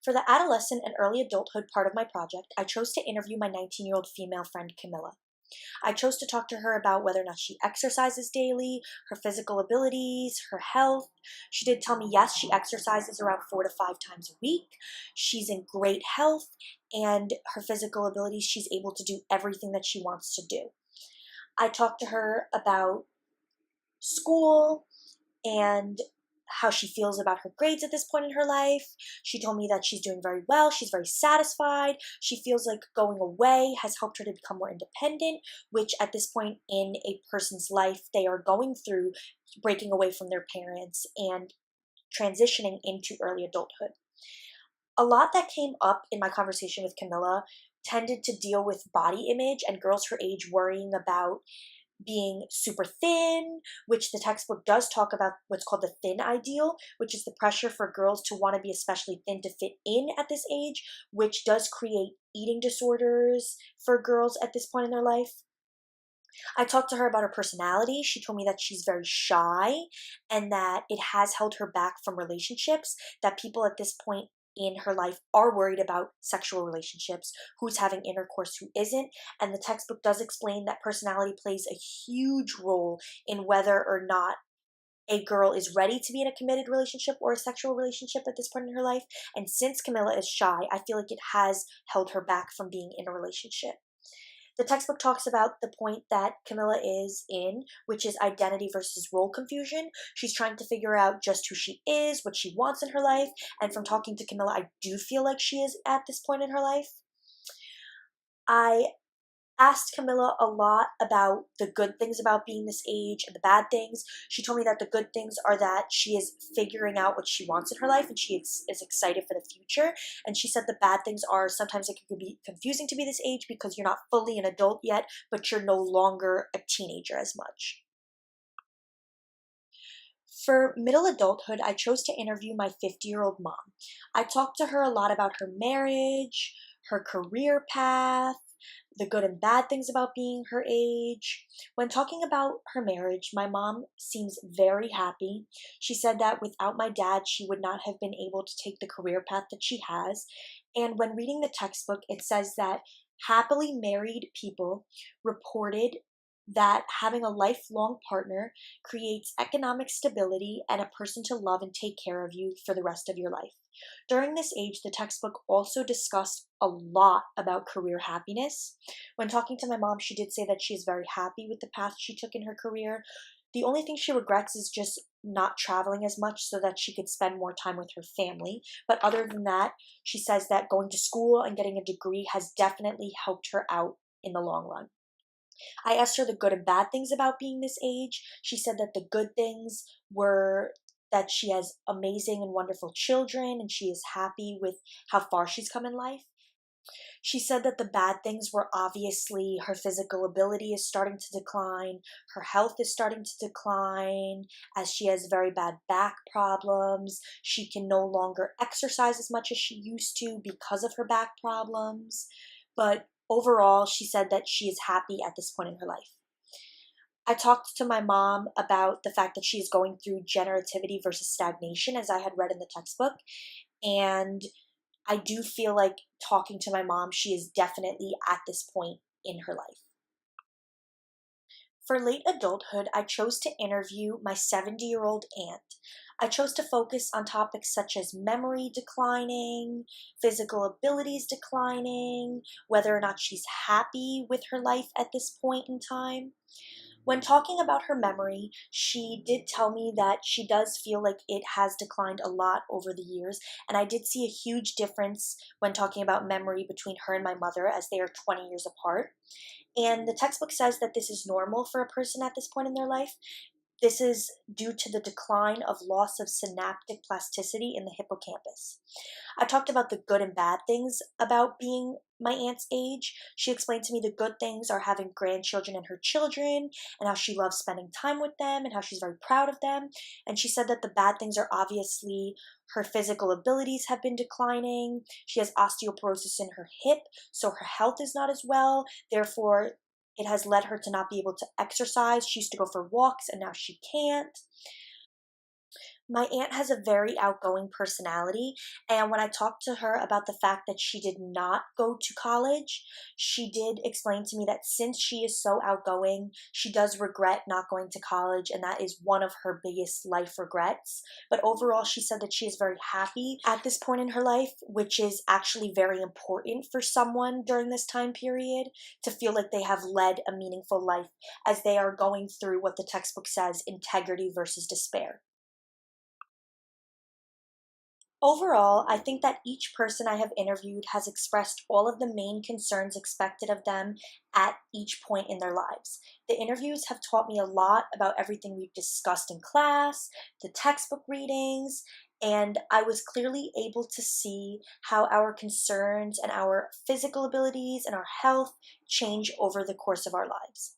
For the adolescent and early adulthood part of my project, I chose to interview my 19-year-old female friend Camilla. I chose to talk to her about whether or not she exercises daily, her physical abilities, her health. She did tell me, yes, she exercises around 4 to 5 times a week. She's in great health, and her physical abilities, she's able to do everything that she wants to do. I talked to her about school and how she feels about her grades at this point in her life. She told me that she's doing very well. She's very satisfied. She feels like going away has helped her to become more independent, which at this point in a person's life, they are going through breaking away from their parents and transitioning into early adulthood. A lot that came up in my conversation with Camilla tended to deal with body image and girls her age worrying about being super thin, which the textbook does talk about what's called the thin ideal, which is the pressure for girls to want to be especially thin to fit in at this age, which does create eating disorders for girls at this point in their life. I talked to her about her personality. She told me that she's very shy and that it has held her back from relationships, that people at this point in her life are worried about sexual relationships, who's having intercourse, who isn't. And the textbook does explain that personality plays a huge role in whether or not a girl is ready to be in a committed relationship or a sexual relationship at this point in her life. And since Camilla is shy, I feel like it has held her back from being in a relationship. The textbook talks about the point that Camilla is in, which is identity versus role confusion. She's trying to figure out just who she is, what she wants in her life, and from talking to Camilla, I do feel like she is at this point in her life. I asked Camilla a lot about the good things about being this age and the bad things. She told me that the good things are that she is figuring out what she wants in her life and she is excited for the future. And she said the bad things are sometimes it can be confusing to be this age because you're not fully an adult yet, but you're no longer a teenager as much. For middle adulthood, I chose to interview my 50-year-old mom. I talked to her a lot about her marriage, her career path, the good and bad things about being her age. When talking about her marriage, my mom seems very happy. She said that without my dad, she would not have been able to take the career path that she has. And when reading the textbook, it says that happily married people reported that having a lifelong partner creates economic stability and a person to love and take care of you for the rest of your life. During this age, the textbook also discussed a lot about career happiness. When talking to my mom, she did say that she is very happy with the path she took in her career. The only thing she regrets is just not traveling as much so that she could spend more time with her family. But other than that, she says that going to school and getting a degree has definitely helped her out in the long run. I asked her the good and bad things about being this age. She said that the good things were that she has amazing and wonderful children and she is happy with how far she's come in life. She said that the bad things were obviously her physical ability is starting to decline, her health is starting to decline, as she has very bad back problems. She can no longer exercise as much as she used to because of her back problems. But overall, she said that she is happy at this point in her life. I talked to my mom about the fact that she is going through generativity versus stagnation, as I had read in the textbook. And I do feel like talking to my mom, she is definitely at this point in her life. For late adulthood, I chose to interview my 70-year-old aunt. I chose to focus on topics such as memory declining, physical abilities declining, whether or not she's happy with her life at this point in time. When talking about her memory, she did tell me that she does feel like it has declined a lot over the years, and I did see a huge difference when talking about memory between her and my mother as they are 20 years apart. And the textbook says that this is normal for a person at this point in their life. This is due to the decline of loss of synaptic plasticity in the hippocampus. I talked about the good and bad things about being my aunt's age. She explained to me the good things are having grandchildren and her children, and how she loves spending time with them, and how she's very proud of them. And she said that the bad things are obviously her physical abilities have been declining. She has osteoporosis in her hip, so her health is not as well. Therefore, it has led her to not be able to exercise. She used to go for walks and now she can't. My aunt has a very outgoing personality, and when I talked to her about the fact that she did not go to college, she did explain to me that since she is so outgoing, she does regret not going to college, and that is one of her biggest life regrets. But overall, she said that she is very happy at this point in her life, which is actually very important for someone during this time period to feel like they have led a meaningful life as they are going through what the textbook says, integrity versus despair. Overall, I think that each person I have interviewed has expressed all of the main concerns expected of them at each point in their lives. The interviews have taught me a lot about everything we've discussed in class, the textbook readings, and I was clearly able to see how our concerns and our physical abilities and our health change over the course of our lives.